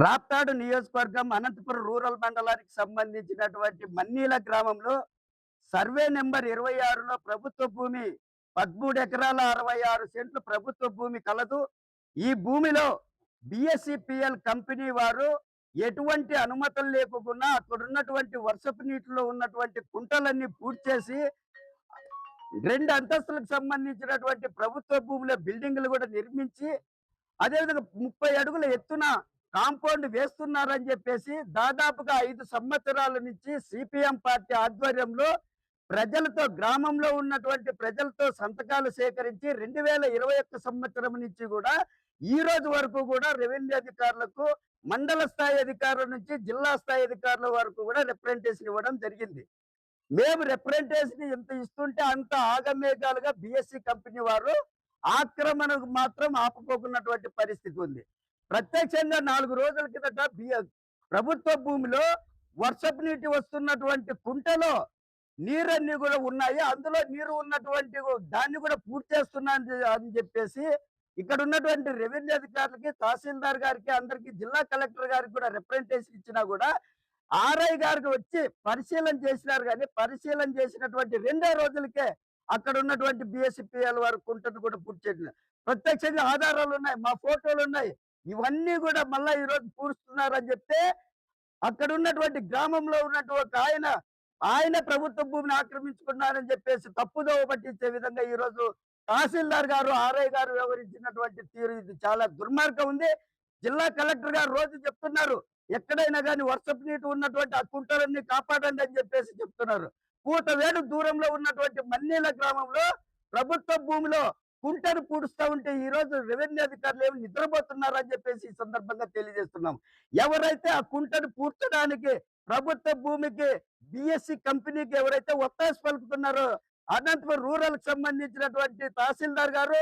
రాప్తాడు నియోజకవర్గం అనంతపురం రూరల్ మండలానికి సంబంధించినటువంటి మన్నీల గ్రామంలో సర్వే నెంబర్ 26లో ప్రభుత్వ భూమి 13 ఎకరాల 66 సెంట్లు ప్రభుత్వ భూమి కలదు. ఈ భూమిలో బిఎస్సిపిఎల్ కంపెనీ వారు ఎటువంటి అనుమతులు లేకుండా అక్కడ ఉన్నటువంటి వర్షపు నీటిలో ఉన్నటువంటి కుంటలన్నీ పూడ్చి చేసి 2 అంతస్తులకు సంబంధించినటువంటి ప్రభుత్వ భూమిలో బిల్డింగులు కూడా నిర్మించి అదేవిధంగా 30 అడుగుల ఎత్తున కాంపౌండ్ వేస్తున్నారని చెప్పేసి దాదాపుగా 5 సంవత్సరాల నుంచి సిపిఎం పార్టీ ఆధ్వర్యంలో ప్రజలతో గ్రామంలో ఉన్నటువంటి ప్రజలతో సంతకాలు సేకరించి 2021 సంవత్సరం నుంచి కూడా ఈ రోజు వరకు కూడా రెవెన్యూ అధికారులకు మండల స్థాయి అధికారుల నుంచి జిల్లా స్థాయి అధికారుల వరకు కూడా రిప్రజెంటేషన్ ఇవ్వడం జరిగింది. మేము రిప్రజెంటేషన్ ఎంత ఇస్తుంటే అంత ఆగమేఘాలుగా బిఎస్సి కంపెనీ వారు ఆక్రమణకు మాత్రం ఆపుకోకున్నటువంటి పరిస్థితి ఉంది. ప్రత్యక్షంగా 4 రోజుల కిందట ప్రభుత్వ భూమిలో వర్షపు నీటి వస్తున్నటువంటి కుంటలో నీరన్నీ కూడా ఉన్నాయి. అందులో నీరు ఉన్నటువంటి దాన్ని కూడా పూర్తి చేస్తున్నా అని చెప్పేసి ఇక్కడ ఉన్నటువంటి రెవెన్యూ అధికారులకి, తహసీల్దార్ గారికి, అందరికి, జిల్లా కలెక్టర్ గారికి కూడా రిప్రజెంటేషన్ ఇచ్చినా కూడా ఆర్ఐ గారికి వచ్చి పరిశీలన చేసినారు. కానీ పరిశీలన చేసినటువంటి 2 రోజులకే అక్కడ ఉన్నటువంటి బిఎస్సిపిఎల్ వారు కుంటను కూడా పూర్తి చేయడం. ప్రత్యక్షంగా ఆధారాలు ఉన్నాయి, మా ఫోటోలు ఉన్నాయి. ఇవన్నీ కూడా మళ్ళా ఈ రోజు పూరుస్తున్నారని చెప్తే అక్కడ ఉన్నటువంటి గ్రామంలో ఉన్నటువంటి ఆయన ప్రభుత్వ భూమిని ఆక్రమించుకున్నారని చెప్పేసి తప్పుదోవ పట్టించే విధంగా ఈ రోజు తహసీల్దార్ గారు, ఆర్ఐ గారు వ్యవహరించినటువంటి తీరు ఇది చాలా దుర్మార్గం ఉంది. జిల్లా కలెక్టర్ గారు రోజు చెప్తున్నారు, ఎక్కడైనా కానీ వర్షపు నీటి ఉన్నటువంటి ఆ కుంటలన్నీ కాపాడండి అని చెప్పేసి చెప్తున్నారు. కూతవేడు దూరంలో ఉన్నటువంటి మన్నీల గ్రామంలో ప్రభుత్వ భూమిలో కుంటను పూడుస్తా ఉంటే ఈ రోజు రెవెన్యూ అధికారులు ఏమి నిద్రపోతున్నారు అని చెప్పేసి ఈ సందర్భంగా తెలియజేస్తున్నాం. ఎవరైతే ఆ కుంటను పూడ్చడానికి ప్రభుత్వ భూమికి బిఎస్సి కంపెనీకి ఎవరైతే ఒత్తాసు పలుకుతున్నారో అనంతపురం రూరల్ కి సంబంధించినటువంటి తహసీల్దార్ గారు,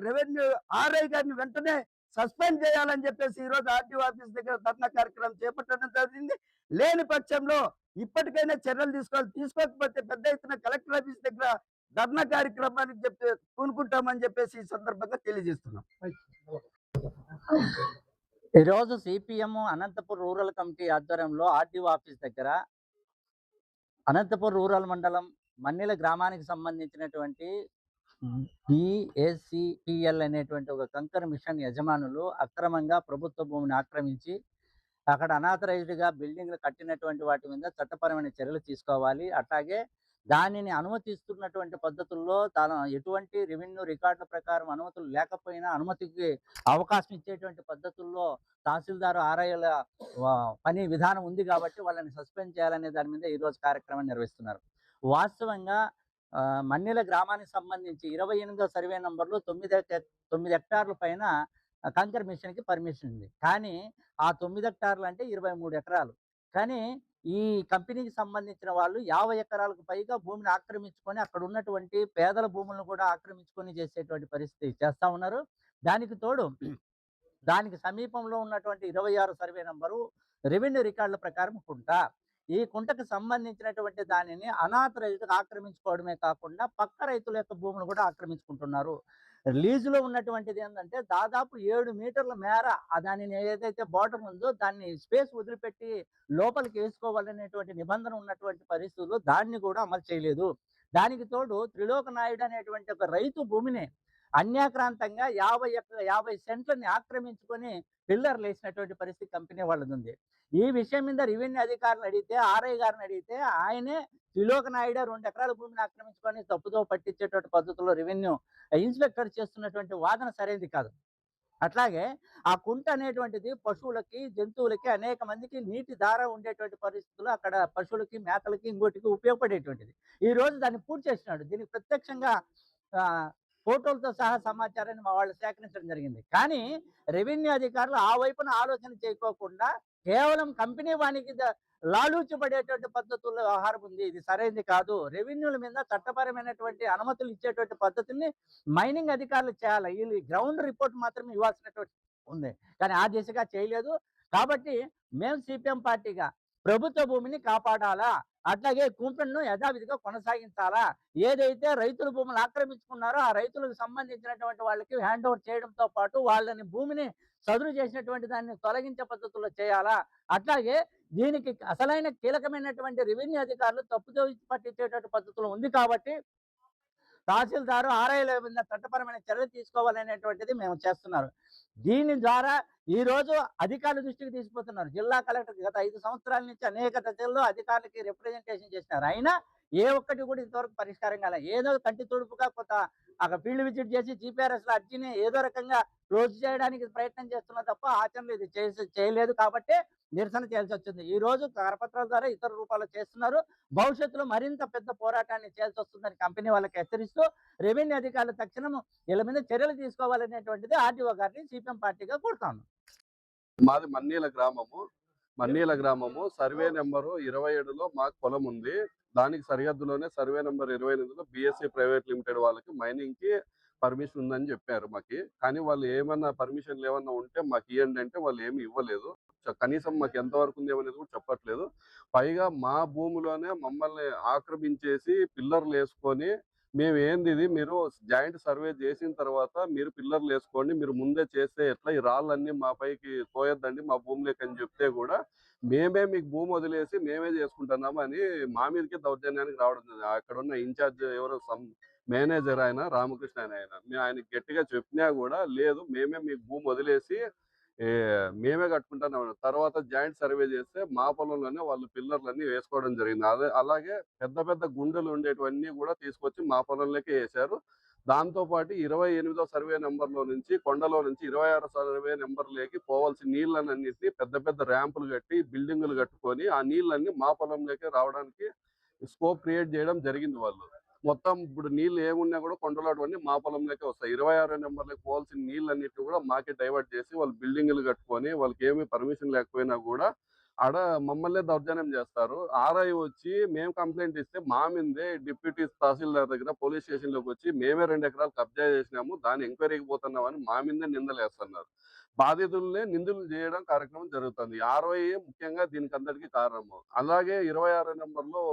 రెవెన్యూ ఆర్ఐ గారిని వెంటనే సస్పెండ్ చేయాలని చెప్పేసి ఈ రోజు ఆర్టీఓ ఆఫీస్ దగ్గర ధర్నా కార్యక్రమం చేపట్టడం జరిగింది. లేని పక్షంలో ఇప్పటికైనా చర్యలు తీసుకోవాలి. తీసుకోకపోతే పెద్ద ఎత్తున కలెక్టర్ ఆఫీస్ దగ్గర ధర్నా కార్యక్రమానికి పూనుకుంటామని చెప్పేసి ఈ సందర్భంగా తెలియజేస్తున్నాం. ఈరోజు సిపిఎం అనంతపురం రూరల్ కమిటీ ఆధ్వర్యంలో ఆర్టీఓ ఆఫీస్ దగ్గర అనంతపురం రూరల్ మండలం మన్నెల గ్రామానికి సంబంధించినటువంటి బిఎస్సిపిఎల్ అనేటువంటి ఒక కంకర మిషన్ యజమానులు అక్రమంగా ప్రభుత్వ భూమిని ఆక్రమించి అక్కడ అనాథరైజ్డ్గా బిల్డింగ్లు కట్టినటువంటి వాటి మీద చట్టపరమైన చర్యలు తీసుకోవాలి. అట్లాగే దానిని అనుమతిస్తున్నటువంటి పద్ధతుల్లో ఎటువంటి రెవెన్యూ రికార్డుల ప్రకారం అనుమతులు లేకపోయినా అనుమతికి అవకాశం ఇచ్చేటువంటి పద్ధతుల్లో తహసీల్దారు ఆర్ఐల పని విధానం ఉంది కాబట్టి వాళ్ళని సస్పెండ్ చేయాలనే దాని మీద ఈరోజు కార్యక్రమం నిర్వహిస్తున్నారు. వాస్తవంగా మన్నెల గ్రామానికి సంబంధించి 28వ సర్వే నంబర్లో 9 హెక్టార్ల పైన కంకర్ మిషన్కి పర్మిషన్ ఉంది. కానీ ఆ 9 హెక్టార్లు అంటే 23 ఎకరాలు. కానీ ఈ కంపెనీకి సంబంధించిన వాళ్ళు 50 ఎకరాలకు పైగా భూమిని ఆక్రమించుకొని అక్కడ ఉన్నటువంటి పేదల భూములను కూడా ఆక్రమించుకొని చేసేటువంటి పరిస్థితి చేస్తా ఉన్నారు. దానికి తోడు దానికి సమీపంలో ఉన్నటువంటి 26 సర్వే నంబరు రెవెన్యూ రికార్డుల ప్రకారం కుంట. ఈ కుంటకు సంబంధించినటువంటి దానిని అనాథరైజ్డ్గా ఆక్రమించుకోవడమే కాకుండా పక్క రైతుల యొక్క భూములు కూడా ఆక్రమించుకుంటున్నారు. లీజులో ఉన్నటువంటిది ఏంటంటే దాదాపు 7 మీటర్ల మేర దానిని ఏదైతే బార్డర్ ఉందో దాన్ని స్పేస్ వదిలిపెట్టి లోపలికి వేసుకోవాలనేటువంటి నిబంధన ఉన్నటువంటి పరిస్థితుల్లో దాన్ని కూడా అమలు చేయలేదు. దానికి తోడు త్రిలోక నాయుడు అనేటువంటి ఒక రైతు భూమిని అన్యాక్రాంతంగా 50 సెంట్లని ఆక్రమించుకొని పిల్లర్లు వేసినటువంటి పరిస్థితి కంపెనీ వాళ్ళది ఉంది. ఈ విషయం మీద రెవెన్యూ అధికారులు అడిగితే, ఆర్ఐ గారిని అడిగితే ఆయనే త్రిలోక నాయుడు 2 ఎకరాల భూమిని ఆక్రమించుకొని తప్పుదో పట్టించేటువంటి పద్ధతుల్లో రెవెన్యూ ఇన్స్పెక్టర్ చేస్తున్నటువంటి వాదన సరైనది కాదు. అట్లాగే ఆ కుంట అనేటువంటిది పశువులకి, జంతువులకి, అనేక మందికి నీటి ధార ఉండేటువంటి పరిస్థితుల్లో అక్కడ పశువులకి, మేతలకి, ఇంకోటికి ఉపయోగపడేటువంటిది. ఈ రోజు దాన్ని పూర్తి చేసినాడు. దీనికి ప్రత్యక్షంగా ఫోటోలతో సహా సమాచారాన్ని మా వాళ్ళు సేకరించడం జరిగింది. కానీ రెవెన్యూ అధికారులు ఆ వైపున ఆలోచన చేయకోకుండా కేవలం కంపెనీ వానికి లాలూచిపడేటువంటి పద్ధతుల్లో వ్యవహారం ఉంది. ఇది సరైనది కాదు. రెవెన్యూల మీద చట్టపరమైనటువంటి అనుమతులు ఇచ్చేటువంటి పద్ధతిని మైనింగ్ అధికారులు చేయాలి. వీళ్ళు గ్రౌండ్ రిపోర్ట్ మాత్రమే ఇవ్వాల్సినటువంటి ఉంది. కానీ ఆ దిశగా చేయలేదు. కాబట్టి మేము సిపిఎం పార్టీగా ప్రభుత్వ భూమిని కాపాడాలా, అట్లాగే కుంపెన్ను యథావిధిగా కొనసాగించాలా, ఏదైతే రైతుల భూములు ఆక్రమించుకున్నారో ఆ రైతులకు సంబంధించినటువంటి వాళ్ళకి హ్యాండ్ ఓవర్ చేయడంతో పాటు వాళ్ళని భూమిని చదును చేసినటువంటి దాన్ని తొలగించే పద్ధతుల్లో చేయాలా? అట్లాగే దీనికి అసలైన కీలకమైనటువంటి రెవెన్యూ అధికారులు తప్పుదోవ పట్టించేటటువంటి పద్ధతులు ఉంది కాబట్టి తహసీల్దారు, ఆర్ఐల మీద చట్టపరమైన చర్యలు తీసుకోవాలనేటువంటిది మేము చేస్తున్నారు. దీని ద్వారా ఈరోజు అధికారుల దృష్టికి తీసుకుపోతున్నారు. జిల్లా కలెక్టర్ గత 5 సంవత్సరాల నుంచి అనేక దశల్లో అధికారులకి రిప్రజెంటేషన్ చేసినారు. అయినా ఏ ఒక్కటి కూడా ఇంతవరకు పరిష్కారం కాలే. ఏదో కంటి తుడుపుగా కొంత అక్కడ ఫీల్డ్ విజిట్ చేసి జీపీఆర్ఎస్‌లో అర్జీని ఏదో రకంగా క్లోజ్ చేయడానికి ప్రయత్నం చేస్తున్నారు తప్ప ఆచరణలో ఇది చేయలేదు కాబట్టే నిరసన చేయాల్సొచ్చింది. ఈరోజు కరపత్రాల ద్వారా ఇతర రూపాల్లో చేస్తున్నారు. భవిష్యత్తులో మరింత పెద్ద పోరాటాన్ని చేయాల్సొస్తుందని కంపెనీ వాళ్ళకి హెచ్చరిస్తూ రెవెన్యూ అధికారులు తక్షణం వీళ్ళ మీద చర్యలు తీసుకోవాలనేటువంటిది ఆర్డీఓ గారిని సిపిఎం పార్టీగా కోరుతాను. మాది మన్నీల గ్రామము సర్వే నెంబరు 27లో మాకు పొలం ఉంది. దానికి సరిహద్దులోనే సర్వే నెంబర్ 28లో బీఎస్సీ ప్రైవేట్ లిమిటెడ్ వాళ్ళకి మైనింగ్ కి పర్మిషన్ ఉందని చెప్పారు మాకి. కానీ వాళ్ళు ఏమన్నా పర్మిషన్లు ఏమన్నా ఉంటే మాకు ఇవ్వండి అంటే వాళ్ళు ఏమి ఇవ్వలేదు. కనీసం మాకు ఎంత వరకు ఉంది అనేది కూడా చెప్పట్లేదు. పైగా మా భూమిలోనే మమ్మల్ని ఆక్రమించేసి పిల్లర్లు వేసుకొని మేము ఏంది ఇది మీరు జాయింట్ సర్వే చేసిన తర్వాత మీరు పిల్లర్లు వేసుకోండి, మీరు ముందే చేస్తే ఎట్లా ఈ రాళ్ళన్నీ మా పైకి తోయొద్దండి మా భూమిలోకి అని చెప్తే కూడా మేమే మీకు భూమి వదిలేసి మేమే చేసుకుంటున్నాము అని మా మీదకే దౌర్జన్యానికి రావడం జరిగింది. అక్కడ ఉన్న ఇన్ఛార్జ్ ఎవరో మేనేజర్ ఆయన రామకృష్ణ ఆయన మేము ఆయనకి గట్టిగా చెప్పినా కూడా లేదు మేమే మీకు భూమి వదిలేసి ఏ మేమే కట్టుకుంటున్నాం. తర్వాత జాయింట్ సర్వే చేస్తే మా పొలంలోనే వాళ్ళు పిల్లర్లన్నీ వేసుకోవడం జరిగింది. అలాగే పెద్ద పెద్ద గుండెలు ఉండేటివన్నీ కూడా తీసుకొచ్చి మా పొలంలోకే వేశారు. దాంతో పాటు 28వ సర్వే నెంబర్‌లో నుంచి కొండలో నుంచి 26 సర్వే నెంబర్‌లోకి పోవాల్సిన నీళ్ళనన్నిటిని పెద్ద పెద్ద ర్యాంపులు కట్టి, బిల్డింగులు కట్టుకొని ఆ నీళ్ళన్నీ మా పొలంలోకే రావడానికి స్కోప్ క్రియేట్ చేయడం జరిగింది వాళ్ళు. మొత్తం ఇప్పుడు నీళ్ళు ఏమున్నా కూడా కొండలో అటువన్నీ మా పొలంలోకే వస్తాయి. 26 నెంబర్‌లోకి పోవాల్సిన నీళ్ళన్నిటిని కూడా మాకే డైవర్ట్ చేసి వాళ్ళు బిల్డింగులు కట్టుకొని వాళ్ళకేమి పర్మిషన్ లేకపోయినా కూడా ఆడ మమ్మల్నే దౌర్జన్యం చేస్తారు. ఆర్ఐ వచ్చి మేము కంప్లెయింట్ ఇస్తే మా మీదే డిప్యూటీ తహసీల్దార్ దగ్గర పోలీస్ స్టేషన్‌లోకి వచ్చి మేమే 2 ఎకరాలు కబ్జా చేసినాము. దాన్ని ఎంక్వైరీకి పోతున్నామని మా మీదే నిందలేస్తున్నారు. బాధితులనే నిందితులు చేయడం కార్యక్రమం జరుగుతుంది. ఆర్‌వై ముఖ్యంగా దీనికంతటికి కారణము. అలాగే 26 నెంబర్‌లో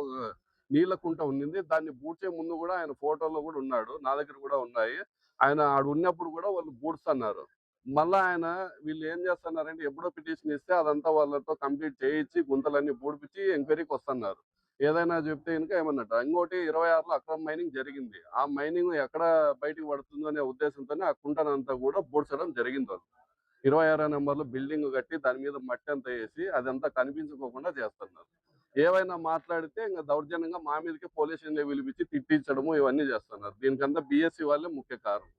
నీళ్ళ కుంట ఉండింది. దాన్ని పూడ్చే ముందు కూడా ఆయన ఫోటోలో కూడా ఉన్నాడు. నా దగ్గర కూడా ఉన్నాయి. ఆయన ఆడ ఉన్నప్పుడు కూడా వాళ్ళు పూడుస్తున్నారు. మళ్ళా ఆయన వీళ్ళు ఏం చేస్తున్నారంటే ఎప్పుడో పిటిషన్ ఇస్తే అదంతా వాళ్ళతో కంప్లీట్ చేయించి గుంతలన్నీ పూడిపించి ఎంక్వైరీకి వస్తున్నారు. ఏదైనా చెప్తే గనుక ఏమన్నట్టు. ఇంకోటి 26లో అక్రమ మైనింగ్ జరిగింది. ఆ మైనింగ్ ఎక్కడ బయటికి పడుతుందో అనే ఉద్దేశంతోనే ఆ కుంటనంతా కూడా పూడ్చడం జరిగింది వాళ్ళు. 26 నెంబర్‌లో బిల్డింగ్ కట్టి దాని మీద మట్టి అంతా ఏసి అదంతా కనిపించుకోకుండా చేస్తున్నారు. ఏవైనా మాట్లాడితే ఇంక దౌర్జన్యంగా మా మీదకే పోలీస్ స్టేషన్‌లో పిలిపించి తిట్టించడము ఇవన్నీ చేస్తున్నారు. దీనికంతా బీఎస్సీ వాళ్ళే ముఖ్య కారణం.